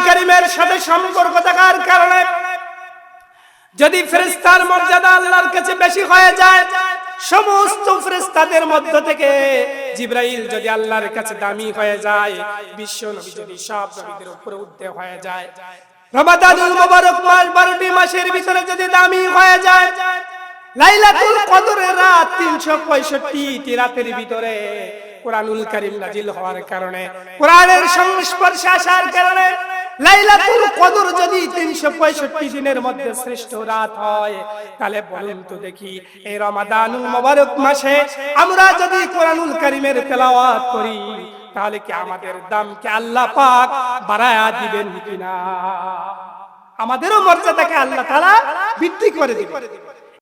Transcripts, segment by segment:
কারীমের সাথে সম্পর্ক থাকার কারণে যদি ফেরেশতার মর্যাদা আল্লাহর কাছে বেশি হয়ে যায়, সমস্ত ফেরেশতাদের মধ্য থেকে জিবরাইল যদি আল্লাহর কাছে দামি হয়ে যায়, বিশ্ব নবী যদি সব নবীদের উপরে উঠতে হয়ে যায়, রমাদানুল মুবারক মাস 12টি মাসের ভিতরে যদি দামি হয়ে যায়, লাইলাতুল কদরের রাত 365টি রাতের ভিতরে কোরআনুল কারীম নাজিল হওয়ার কারণে, কোরআনের সংস্পর্শে আসার কারণে লাইলাতুল কদর যদি 365 দিনের মধ্যে শ্রেষ্ঠ রাত হয়, তাহলে বলুন তো দেখি এই রমাদানুল মুবারক মাসে আমরা যদি কোরআনুল কারীমের তেলাওয়াত করি, তাহলে কি আমাদের দাম কি আল্লাহ পাক বাড়ায়া দিবেন কিনা? আমাদেরও মর্যাদাকে আল্লাহ তাআলা বৃদ্ধি করে দিবেন।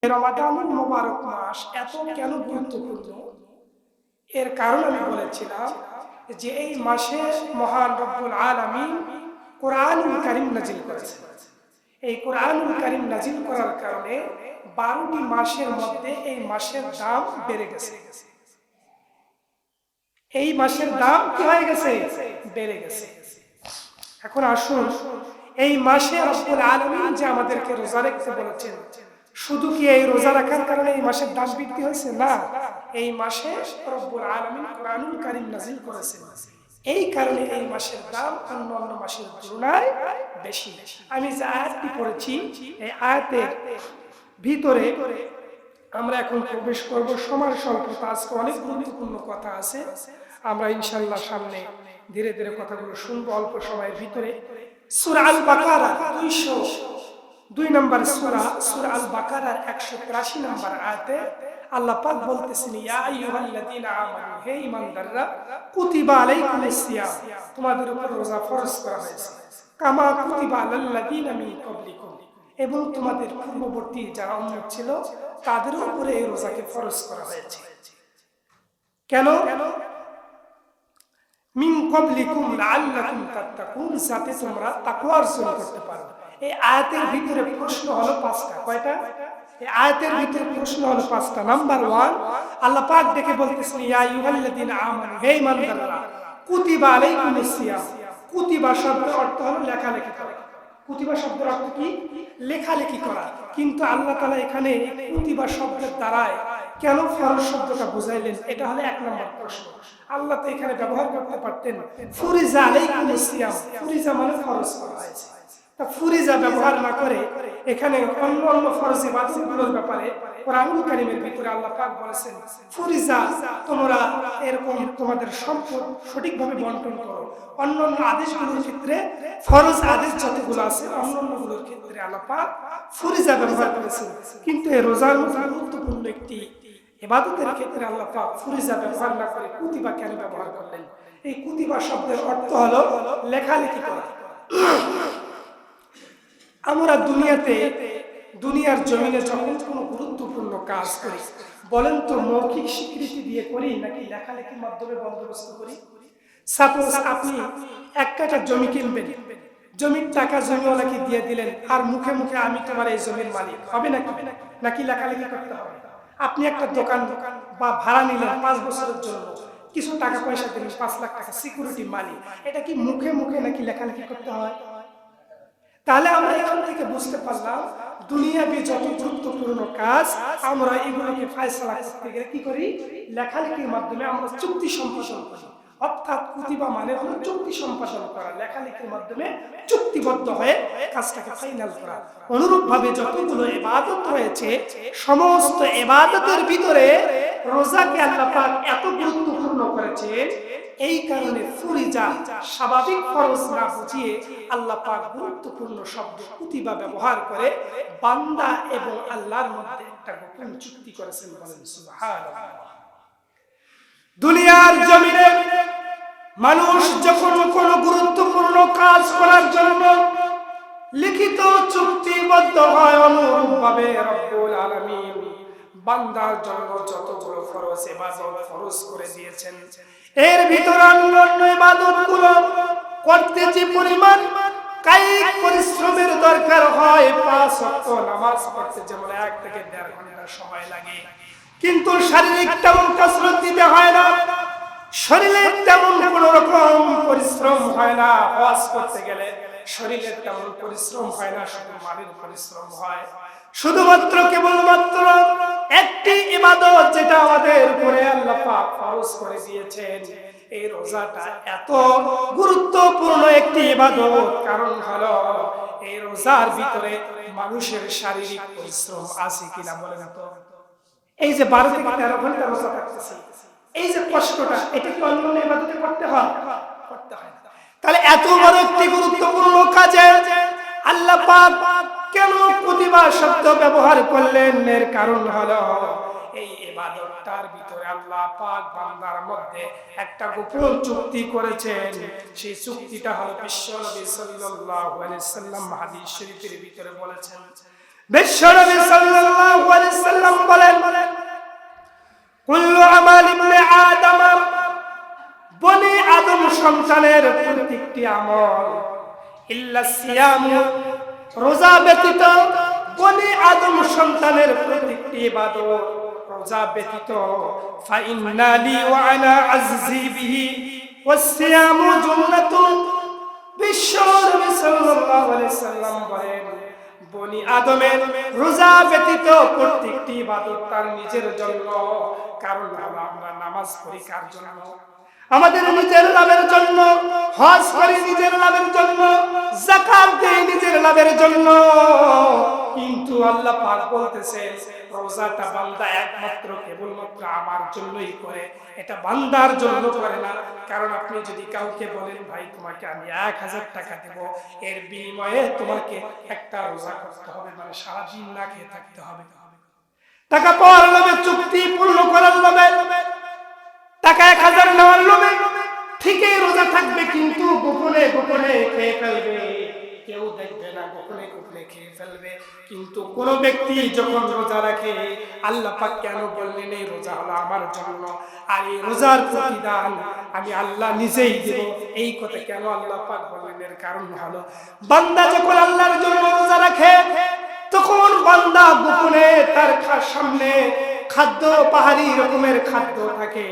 এই রমাদানুল মুবারক মাস এত কেন গুরুত্বপূর্ণ? এর কারণ আমি বলেছিলাম যে এই মাসে মহান রব্বুল আলামিন কোরআনুল কারীম নাজিল করেছেন। এই কোরআনুল কারীম নাজিল করার কারণে 12টি মাসের মধ্যে এই মাসের দাম বেড়ে গেছে। এই মাসের দাম কি হয়ে গেছে? বেড়ে গেছে। এখন আসুন, এই মাসে রব্বুল আলামিন যে আমাদেরকে রোজা রাখতে বলেছেন, শুধু কি এই রোজা রাখার কারণে এই মাসের দাম বৃদ্ধি হয়েছে? না, এই মাসে রব্বুল আলামিন কোরআনুল কারীম নাজিল করেছেন, এই কারণে এই মাসের দাম অন্যান্য মাসের তুলনায় বেশি। আমি যে আয়াতটি পড়েছি, এই আয়াতের ভিতরে আমরা এখন প্রবেশ করব। সময় স্বল্পতা, আজকে অনেক গুরুত্বপূর্ণ কথা আছে, আমরা ইনশাআল্লাহ সামনে ধীরে ধীরে কথাগুলো শুনবো অল্প সময়ের ভিতরে। সূরা আল বাকারা 202 নম্বর সূরা, সূরা আল বাকারার 183 নম্বর আয়াতে আল্লাহ পাক বলতেছেন, ইয়া আইয়ুহাল্লাযীনা আমানু, হে ঈমানদাররা, কুতিবা আলাইকুমুস সিয়াম, তোমাদের উপর রোজা ফরজ করা হয়েছে, কামা কুতিবা আলাল্লাযীনা মিন ক্বাবলিকুম, এবং তোমাদের পূর্ববর্তী যারা উম্মত ছিল তাদের উপরে এই রোজাকে ফরজ করা হয়েছে। কেন? মিন ক্বাবলিকুম লাআল্লাকুম তাত্তাকুন, যাতে তোমরা তাকওয়া অর্জন করতে পারো। এই আয়াতের ভিতরে প্রশ্ন হলো 5টা। কয়টা? এই আয়াতের ভিতরে প্রশ্ন হলো 5টা। নাম্বার 1, আল্লাহ পাক দেখে বলতেছেন, ইয়া আইয়ুহাল্লাযীনা আমানু, হে ঈমানদাররা, কুতিবা আলাইকুমুস সিয়াম। কুতিবা শব্দের অর্থ হলো লেখালেখি করা। কুতিবা শব্দের অর্থ কি? লেখালেখি করা। কিন্তু আল্লাহ তাআলা এখানে কুতিবা শব্দের দ্বারায় কেন ফরজ শব্দটা বুঝাইলেন? এটা হলো 1 নম্বর প্রশ্ন। আল্লাহ তো এখানে ব্যবহার করতে পারতেন ফুরিজা আলাইকুমুস সিয়াম, ফুরিজা মানে ফরজ করা হয়েছে। তা ফুরিজা ব্যবহার না করে এখানে অন্য ফরজ ইবাদতগুলোর ব্যাপারে কোরআনুল কারীমের ভিতরে আল্লাহ পাক বলেছেন, ফুরিজা তোমরা এরকম তোমাদের সম্পদ সঠিকভাবে বন্টন করো। অন্যান্য আদেশগুলোর ক্ষেত্রে, ফরজ আদেশ যতগুলো আছে অন্যান্যগুলোর ক্ষেত্রে আল্লাহ পাক ফুরিজা ব্যবহার করেছেন, কিন্তু এই রোজার মতো গুরুত্বপূর্ণ একটি ইবাদতের ক্ষেত্রে আল্লাহ পাক ফুরিজা ব্যবহার না করে কুতিবা কেন ব্যবহার করলেন? এই কুতিবা শব্দের অর্থ হলো লেখালেখি করা। আমরা দুনিয়ার জমিনে যখন কোনো গুরুত্বপূর্ণ কাজ করি, বলেন তো মৌখিক স্বীকৃতি দিয়ে করি নাকি লেখালেখির মাধ্যমে বন্দোবস্ত করি? সাপোজ আপনি 1 কাঠা জমি কিনবেন, জমির টাকা জমিওয়ালাকে দিয়ে দিলেন, আর মুখে মুখে আমি তোমার এই জমির মালিক, হবে নাকি লেখালেখি করতে হবে? আপনি একটা দোকান বা ভাড়া নিলেন 5 বছরের জন্য, কিছু টাকা পয়সা দিলেন, 5 লাখ টাকা সিকিউরিটি মানি, এটা কি মুখে মুখে নাকি লেখালেখি করতে হয়? তাহলে আমরা এখান থেকে বুঝতে পারলাম দুনিয়াবি যত গুরুত্বপূর্ণ কাজ আমরা এগুলোকে ফয়সালা করতে গেলে কি করি? লেখালেখির মাধ্যমে আমরা চুক্তি সম্পাদন করি। অর্থাৎ কুতিবা মানে হলো চুক্তি সম্পাদন করা, লেখালেখির মাধ্যমে চুক্তিবদ্ধ হয়ে কাজটাকে ফাইনাল করা। অনুরূপভাবে যতগুলো ইবাদত রয়েছে সমস্ত ইবাদতের ভিতরে রোজাকে আল্লাহ পাক এত গুরুত্বপূর্ণ করেছে, এই কারণে ফুরিজা স্বাভাবিক ফরজ না বুঝিয়ে আল্লাহ পাক গুরুত্বপূর্ণ শব্দ কুতিবা ব্যবহার করে বান্দা এবং আল্লাহর মধ্যে একটা গোপন চুক্তি করেছেন। বলেন সুবহানাল্লাহ। দুনিয়ার জমিনে মানুষ যখন কোনো গুরুত্বপূর্ণ কাজ করার জন্য লিখিত চুক্তিবদ্ধ হয়, অনুরূপভাবে রব্বুল আলামিন বান্দার জন্য যতগুলো ফরজ ইবাদত ফরজ করে দিয়েছেন, এর ভিতরে অন্যান্য ইবাদতগুলো করতে যে পরিমাণ কায়িক পরিশ্রমের দরকার হয়, 5 ওয়াক্ত নামাজ পড়তে যেমন 1 থেকে 1.5 ঘন্টা সময় লাগে, কিন্তু শারীরিক তেমন কসরত দিতে হয় না। শরীরে তেমন কোন রকম পরিশ্রম হয় না। হজ করতে গেলে শরীরে তেমন পরিশ্রম হয় না, শুধু মানের পরিশ্রম হয়। শুধুমাত্র কেবলমাত্র একটি ইবাদত যেটা আমাদের উপরে আল্লাহ পাক ফরজ করে দিয়েছেন, এই রোজাটা এত গুরুত্বপূর্ণ একটি ইবাদত। কারণ হলো এই রোজার ভিতরে মানুষের শারীরিক পরিশ্রম আছে কিনা বলেন তো? এই যে 12 থেকে 13 ঘন্টা রোজা থাকতেছে, এই যে কষ্টটা, এটা কি অন্য ইবাদতে করতে হয়? করতে হয় না। তাহলে এত বড় একটি গুরুত্বপূর্ণ কাজে আল্লাহ পাক কেন প্রতিভা শব্দ ব্যবহার করলেন? এর কারণ হলো এই ইবাদতটার ভিতরে আল্লাহ পাক বান্দার মধ্যে একটা গোপন চুক্তি করেছেন। সেই চুক্তিটা হলো বিশ্বনবী সাল্লাল্লাহু আলাইহি সাল্লাম হাদিস শরীফের ভিতরে বলেছেন। বিশ্বনবী সাল্লাল্লাহু আলাইহি সাল্লাম বলেন, কুল্লু আমাল ইবনে আদম, বনি আদম সন্তানের প্রত্যেকটি আমল, ইল্লা সিয়াম, রোজা ব্যতীত, বনি আদম সন্তানের প্রত্যেকটি ইবাদত রোজা ব্যতীত, ফা ইন্না লি ওয়া আনা আযজি বিহি ওয়াস সিয়ামু জান্নাতুন। বিশ্বনবী সাল্লাল্লাহু আলাইহি সাল্লাম বলেন, বনি আদমের রোজা ব্যতীত প্রত্যেকটি ইবাদত তার নিজের জন্য। কারণ আমরা নামাজ পড়ি কার জন্য? আমাদের নিজের লাভের জন্য। হজ করি নিজের লাভের জন্য, যাকাত দেই নিজের লাভের জন্য। কিন্তু আল্লাহ পাক বলতেছেন রোজাটা বান্দা একমাত্র কেবলমাত্র আমার জন্যই করে, এটা বান্দার জন্য করে না। কারণ আপনি যদি কাউকে বলেন, ভাই তোমাকে আমি 1000 টাকা দেব, এর বিনিময়ে তোমাকে একটা রোজা করতে হবে, মানে সারাদিন না খেয়ে থাকতে হবে, টাকা পাওয়ার লোভে, চুক্তি পূর্ণ করার লোভে, টাকা 1000 নেওয়ার লোভে ঠিকই রোজা থাকবে, কিন্তু গোপনে গোপনে খেয়ে ফেলবে, কেউ দেখবে না, গোপনে গোপনে খেয়ে ফেলবে। কিন্তু কোন ব্যক্তি যখন রোজা রাখে, আল্লাহ পাক কেন বললেন এই রোজা হলো আমার জন্য, আর এই রোজার প্রতিদান আমি আল্লাহ নিজেই দেব, এই কথা কেন আল্লাহ পাক বললেন? এর কারণ হলো বান্দা যখন আল্লাহর জন্য রোজা রাখে, তখন বান্দা গোপনে তার সামনে খাদ্য, পাহাড়ি রকমের খাদ্য থাকে,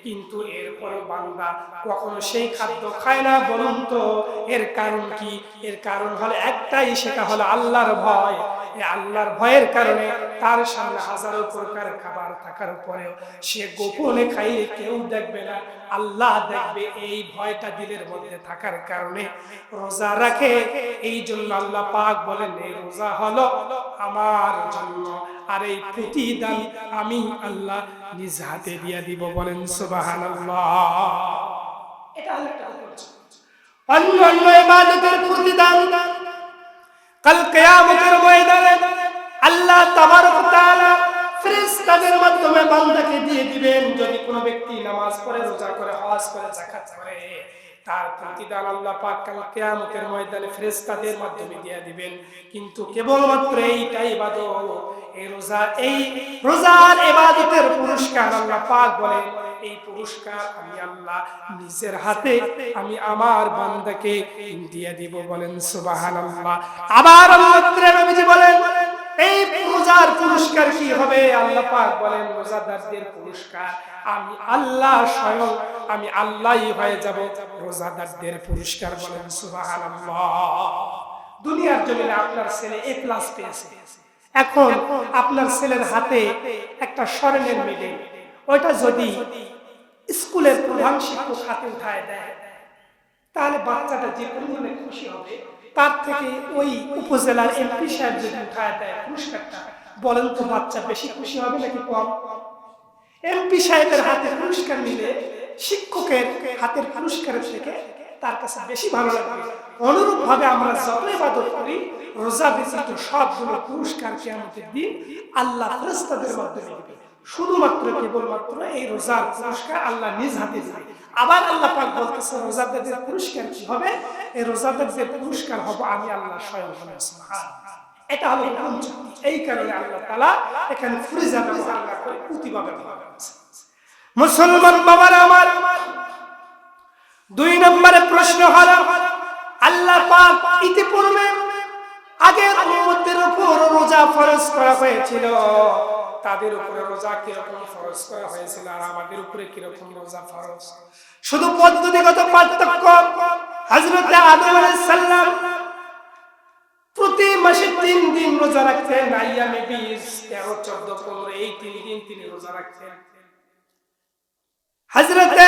কিন্তু এরপরে বান্দা কখনো সেই খাদ্য খায় না। বলুন তো এর কারণ কি? এর কারণ হলো একটাই, সেটা হলো আল্লাহর ভয়। এই আল্লাহর ভয়ের কারণে তার সামনে হাজারো প্রকার খাবার থাকার পরেও সে গোপনে খাইলে কেউ দেখবে না, আল্লাহ দেখবে। এই ভয়টা দিলের মধ্যে থাকার কারণে রোজা রাখে। এই জন্য আল্লাহ পাক বলেন এই রোজা হলো আমার জন্য, আর এই প্রতিদান আমি আল্লাহ নিজ হাতে দিয়ে দিব। বলেন সুবহানাল্লাহ। এটা আল্লাহ বলেছেন। অন্য অন্য ইবাদতের প্রতিদান কাল কিয়ামতের ময়দানে আল্লাহ তাবারক ওয়া তাআলা ফেরেশতাদের মাধ্যমে বান্দাকে দিয়ে দিবেন। যদি কোনো ব্যক্তি নামাজ পড়ে, রোজা করে, হজ করে, যাকাত করে, তার প্রতিদান আল্লাহ পাক কাল কিয়ামতের ময়দানে ফেরেশতাদের মাধ্যমে দিয়ে দিবেন। কিন্তু কেবলমাত্র এইটাই ইবাদত, এই রোজা, এই রোজার ইবাদতের পুরস্কার আল্লাহ পাক বলেন এই পুরস্কার আমি আল্লাহ নিজের হাতে আমি আমার বান্দাকে দিয়ে দিব। বলেন সুবহানাল্লাহ। আবার আল্লাহ নবীজি বলেন এই রোজার পুরস্কার কি হবে? আল্লাহ পাক বলেন রোজাদারদের পুরস্কার আমি আল্লাহ স্বয়ং, আমি আল্লাহই হয়ে যাব রোজাদারদের পুরস্কার। বলেন সুবহানাল্লাহ। দুনিয়ার জমিনে আপনার ছেলে A+ পেয়েছে, এখন আপনার ছেলের হাতে একটা স্বর্ণের মেডেল, ওইটা যদি স্কুলের প্রধান শিক্ষক হাতে উঠায় দেয়, তাহলে বাচ্চাটা যে পরিমাণে খুশি হবে, তার থেকে ওই উপজেলার MP সাহেব যদি উঠায় দেয় পুরস্কারটা, বলেন তো বাচ্চা বেশি খুশি হবে নাকি কম? MP সাহেবের হাতে পুরস্কার নিলে শিক্ষকের হাতের পুরস্কারের থেকে তার কাছে বেশি ভালো লাগবে। অনুরূপ ভাবে আমরা যত ইবাদত করি, রোজা ব্যতীত সবগুলো পুরস্কার কিয়ামতের দিন আল্লাহ ফেরেশতাদের মাধ্যমে দিবে। শুধুমাত্র কেবলমাত্র এই রোজার পুরস্কার আল্লাহ নিজ হাতে দিবে। আবার আল্লাহ পাক বলতেছে রোজাদারদের পুরস্কার কি হবে? এই রোজাদারদের পুরস্কার হবে আমি আল্লাহ স্বয়ং। সুবহানাল্লাহ। এটা হলো কোন চুক্তি? এই কারণে আল্লাহ তাআলা এখানে ফরিজা ব্যবহার না করে প্রতিভা ব্যবহার করেছে। মুসলমান বাবারা আমার, 2 নম্বরে প্রশ্ন হলো আল্লাহ পাক ইতিপূর্বে আগের উম্মতের উপর রোজা ফরজ করা হয়েছিল, তাদের উপরে রোজা কিরকম ফরজ করা হয়েছিল আর আমাদের উপরে কিরকম রোজা ফরজ। শুধু পদ্ধতিগত পার্থক্য। হযরত আদম আলাইহিস সালাম প্রতি মাসে 3 দিন রোজা রাখতেন, আইয়ামে বীজ 13, 14, 15 এই 3 দিন তিনি রোজা রাখতেন। হযরত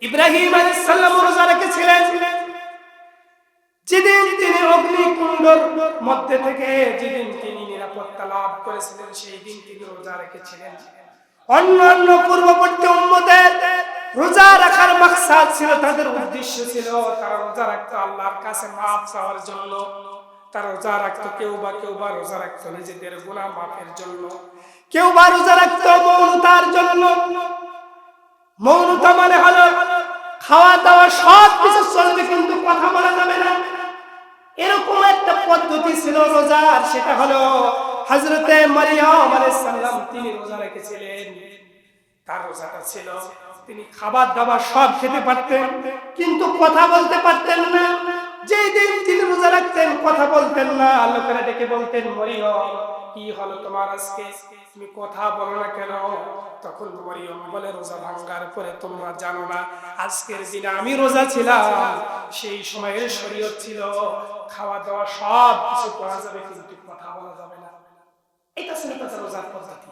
ইব্রাহিম আলাইহিস সালাম রোজা রেখেছিলেন, যেদিন তিনি অগ্নিকুণ্ডের মধ্যে থেকে যেদিন তিনি নিরাপত্তা লাভ করেছিলেন সেই দিন তিনি রোজা রেখেছিলেন। অন্যান্য পূর্ববর্তী উম্মতের রোজা রাখার মাকসাদ ছিল, তাদের উদ্দেশ্য ছিল তারা রোজা রাখতো আল্লাহর কাছে মাফ চাওয়ার জন্য। তারা রোজা রাখতো কেউ বা রোজা রাখতো নিজেদের গুনাহ মাফের জন্য, কেউ বা রোজা রাখতো মৌনতার জন্য। মৌনতা মানে হলো খাওয়া দাওয়া সব কিছু চলবে কিন্তু কথা বলা যাবে না, এরকম একটা পদ্ধতি ছিল রোজার। সেটা হলো হযরতে মারইয়াম আলাইহিস সালাম তিনি রোজা রেখেছিলেন। তার রোজাটা ছিল তিনি খাবার দাবার সব খেতে পারতেন কিন্তু কথা বলতে পারতেন না। যেই দিন তিনি রোজা রাখতেন কথা বলতেন না, লোকেরা ডেকে বলতেন মারইয়াম কি হলো তোমার আজকে, তুমি কথা বলো না কেন? তখন মারইয়াম বলে রোজা ভাঙার পরে তোমরা জানো না আজকের দিনে আমি রোজা ছিলাম, সেই সময়ের শরীয়ত ছিল খাওয়া দাওয়া সব কিছু করা যাবে কিন্তু কথা বলা যাবে না। এটা ছিল তাদের রোজার পদ্ধতি।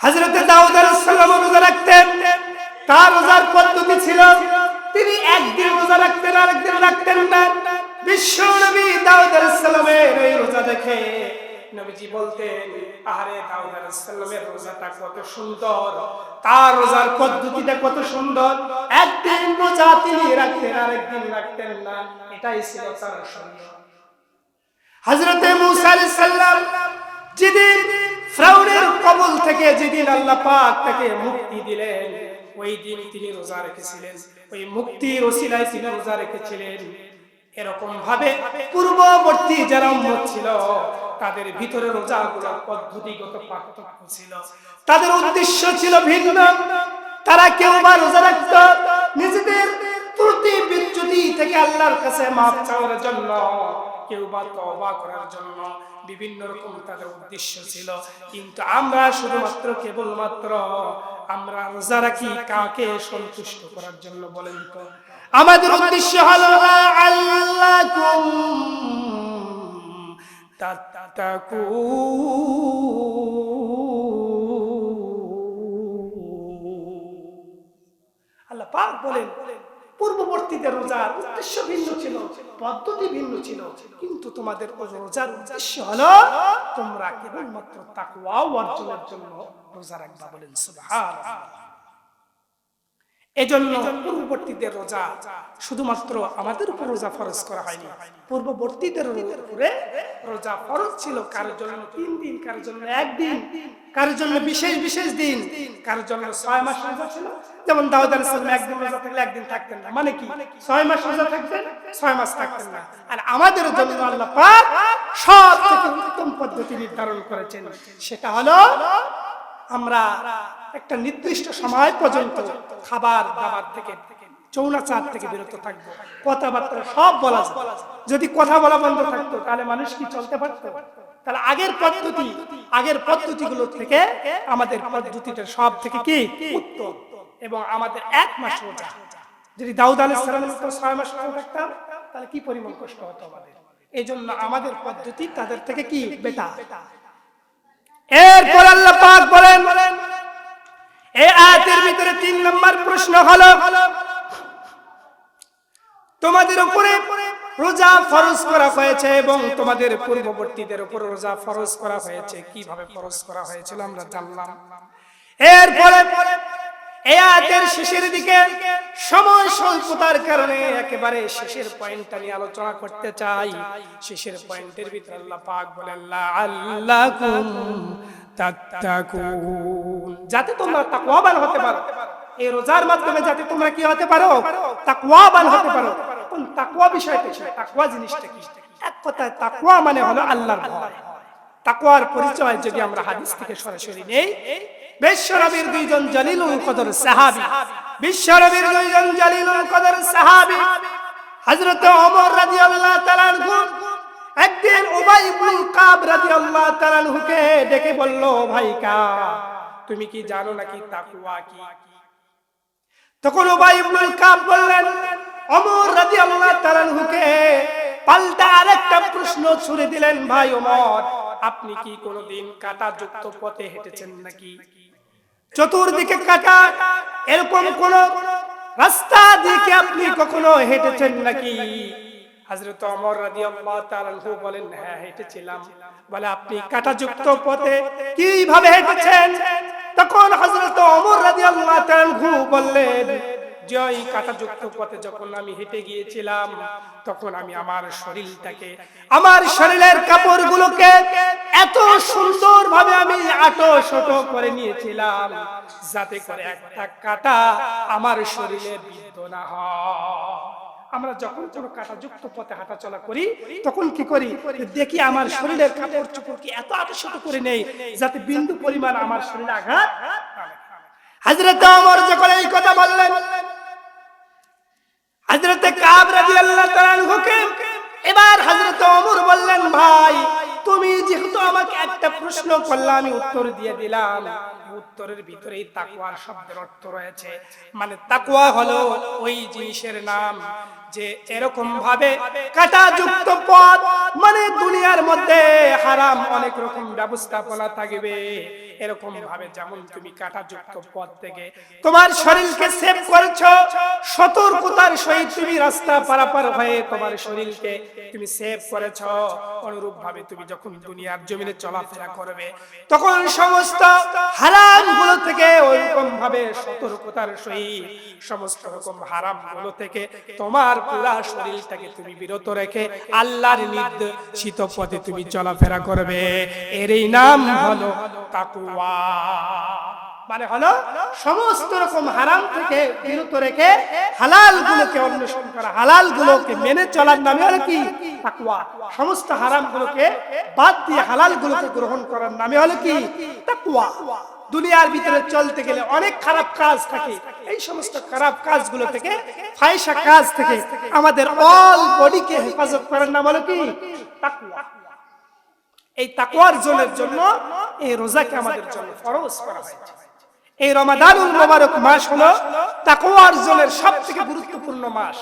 হযরত দাউদ আলাইহিস সালাম রোজা রাখতেন, তার রোজার পদ্ধতি ছিল তিনি একদিন রোজা রাখতেন আরেকদিন রাখতেন না। বিশ্ব নবী দাউদ আলাইহিস সালামের এই রোজা দেখে নবীজি বলতেন আরে দাউদ আলাইহিস সালামের রোজাটা কত সুন্দর, তার রোজার পদ্ধতিটা কত সুন্দর, একদিন রোজা তিনি রাখতেন আরেকদিন রাখতেন না, এটাই ছিল তার শরীয়ত। হযরত মূসা আলাইহিস সালাম যেদিন ফিরআউনের কবল থেকে যেদিন আল্লাহ পাক তাকে মুক্তি দিলেন ওই দিন তিনি রোজা রেখেছিলেন, ওই মুক্তির ওসিলায় তিনি রোজা রেখেছিলেন। এরকম ভাবে পূর্ববর্তী যারা উম্মত ছিল তাদের ভিতরে রোজাগুলোর পদ্ধতিগত পার্থক্য ছিল, তাদের উদ্দেশ্য ছিল ভিন্ন। তারা কেউ বা রোজা রাখত নিজেদের ত্রুটি বিচ্যুতি থেকে আল্লাহর কাছে মাফ চাওয়ার জন্য, কেউ বা তওবা করার জন্য, বিভিন্ন রকম তাদের উদ্দেশ্য ছিল। কিন্তু আমরা শুধুমাত্র কেবলমাত্র আমরা রোজা রাখি কাকে সন্তুষ্ট করার জন্য বলেন তো? আমাদের উদ্দেশ্য হলো আল্লাকুম আল্লাহ পাক বলেন পূর্ববর্তীদের রোজার উদ্দেশ্য ভিন্ন ছিল, পদ্ধতি ভিন্ন ছিল, কিন্তু তোমাদের রোজার উদ্দেশ্য হলো তোমরা কেবলমাত্র তাকওয়া অর্জনের জন্য রোজা রাখবা। বলেন সুবহানাল্লাহ। এজন্য পূর্ববর্তীদের রোজা শুধুমাত্র আমাদের উপর রোজা ফরজ করা হয়নি, পূর্ববর্তীদের উপরে রোজা ফরজ ছিল। কারোর জন্য 3 দিন, কারোর জন্য 1 দিন, কারোর জন্য বিশেষ বিশেষ দিন, কারোর জন্য 6 মাস রোজা ছিল। যেমন দাউদ আলাইহিস সালাম 1 দিন রোজা থাকলে 1 দিন থাকতেন না, মানে কি 6 মাস রোজা থাকতেন 6 মাস থাকতেন না। আর আমাদের জন্য আল্লাহ পাক সবথেকে উত্তম পদ্ধতি নির্ধারণ করেছেন, সেটা হলো আমরা একটা নির্দিষ্ট সময় পর্যন্ত খাবার দাবার থেকে চৌনাচার থেকে বিরত থাকবো, কথাবার্তা সব বলা যাবে। যদি কথা বলা বন্ধ থাকতো তাহলে মানুষ কি চলতে পারতো? তাহলে আগের পদ্ধতিগুলো থেকে আমাদের পদ্ধতিটা সব থেকে কি উত্তম। এবং আমাদের 1 মাস রোজা, যদি দাউদ আলাইহিস সালামের মতো 6 মাস রোজা থাকতাম তাহলে কি পরিমাণ কষ্ট হতো আমাদের। এই জন্য আমাদের পদ্ধতি তাদের থেকে কি বেটার। এরপর আল্লাহ পাক বলেন এই আয়াতের ভিতরে 3 নম্বর প্রশ্ন হলো তোমাদের উপরে রোজা ফরজ করা হয়েছে এবং তোমাদের পূর্ববর্তীদের উপর রোজা ফরজ করা হয়েছে। কিভাবে ফরজ করা হয়েছিল আমরা জানলাম। এরপরে এই আয়াতের শেষের দিকে সময় স্বল্পতার কারণে একেবারে শেষের পয়েন্টটা নিয়ে আলোচনা করতে চাই। শেষের পয়েন্টের ভিতরে আল্লাহ পাক বলেন লাআল্লাকুম তাত্তাকুন, যাতে তোমরা তাকওয়াবান হতে পারো। এই রোজার মাধ্যমে যাতে তোমরা কি হতে পারো? তাকওয়াবান হতে পারো। কোন তাকওয়া বিষয়টা কি? তাকওয়া জিনিসটা কি? এক কথায় তাকওয়া মানে হলো আল্লাহর ভয়। তাকওয়ার পরিচয় যদি আমরা হাদিস থেকে সরাসরি নেই, বিশ্বনবীর 2 জন জালিলুল কদর সাহাবী, বিশ্বনবীর 2 জন জালিলুল কদর সাহাবী হযরত ওমর রাদিয়াল্লাহু তাআলা আনহু একদিন উবাই ইবনুল কাব রাদিয়াল্লাহু তাআলা আনহুকে ডেকে বলল, ভাই কাব, তুমি কি জানো নাকি তাকওয়া কি? তখন উবাই ইবনুল কাব বললেন, ওমর রাদিয়াল্লাহু তাআলা আনহুকে পাল্টা আরেকটা প্রশ্ন ছুড়ে দিলেন, ভাই ওমর, আপনি কি কোনোদিন কাঁটাযুক্ত পথে হেঁটেছেন নাকি? চতুর্দিকে কাঁটা, এরকম কোন রাস্তা দিয়ে কি আপনি কখনো হেঁটেছেন নাকি? হযরত ওমর রাদিয়াল্লাহু তাআলা আনহু বলেন, হ্যাঁ হেঁটেছিলাম। বলে, আপনি কাঁটাযুক্ত পথে কিভাবে হেঁটেছেন? তখন হযরত ওমর রাদিয়াল্লাহু তাআলা আনহু বললেন, যে ওই কাঁটাযুক্ত পথে যখন আমি হেঁটে গিয়েছিলাম, তখন আমি আমার শরীরটাকে, আমার শরীরের কাপড়গুলোকে এত সুন্দরভাবে আমি আটো শটো করে নিয়েছিলাম, যাতে করে একটা কাঁটা আমার শরীরে বিদ্ধ না হয়। আমরা যখন কোনো কাঁটাযুক্ত পথে হাঁটাচলা করি, তখন কি করি? দেখি আমার শরীরের কাপড় চোপড়কে এত আটো শটো করে নেই, যাতে বিন্দু পরিমাণ আমার শরীরে আঘাত। হযরত ওমর যখন এই কথা বললেন, হযরত কাব রাদিয়াল্লাহু তাআলা আনহুকে এবার হযরত ওমর বললেন, ভাই তুমি যেহেতু আমাকে একটা প্রশ্ন করলে, আমি উত্তর দিয়ে দিলাম। উত্তরের ভিতরেই তাকওয়ার শব্দের অর্থ রয়েছে। মানে তাকওয়া হলো ওই জিনিসের নাম যে এরকম ভাবে কাঁটাযুক্ত পথ, মানে দুনিয়ার মধ্যে হারাম অনেক রকম ব্যবস্থাপনা থাকবে, এরকম ভাবে যেমন তুমি কাঁটাযুক্ত পথ থেকে তোমার শরীরকে সেভ করেছো, সতর্কতার সহিত তুমি রাস্তা পারাপার হয়ে তোমার শরীরকে তুমি সেভ করেছো, অনুরূপ ভাবে তুমি যখন দুনিয়ার জমিনে চলাফেরা করবে, তখন সমস্ত হারাম গুলো থেকে ওইরকম ভাবে সতর্কতার সহিত সমস্ত রকম হারাম গুলো থেকে তোমার পুরা শরীরটাকে তুমি বিরত রেখে আল্লাহর নির্দেশিত পথে তুমি চলাফেরা করবে। এরই নাম হলো তাকওয়া। মানে হলো সমস্ত রকম হারাম থেকে বিরত রেখে হালাল গুলোকে অন্বেষণ করা, হালাল গুলোকে মেনে চলার নামে হলো কি? তাকওয়া। সমস্ত হারাম গুলোকে বাদ দিয়ে হালাল গুলোকে গ্রহণ করার নামে হলো কি? তাকওয়া। দুনিয়ার ভিতরে চলতে গেলে অনেক খারাপ কাজ থাকে, এই সমস্ত খারাপ কাজগুলো থেকে, ফাহিশা কাজ থেকে আমাদের অল বডিকে হেফাজত করার নাম হলো কি? তাকওয়া। এই তাকওয়ার জন্য এই রোজাকে আমাদের জন্য ফরজ করা হয়েছে। এই রমাদানুল মুবারক মাস হলো তাকওয়ার জনের সবথেকে গুরুত্বপূর্ণ মাস।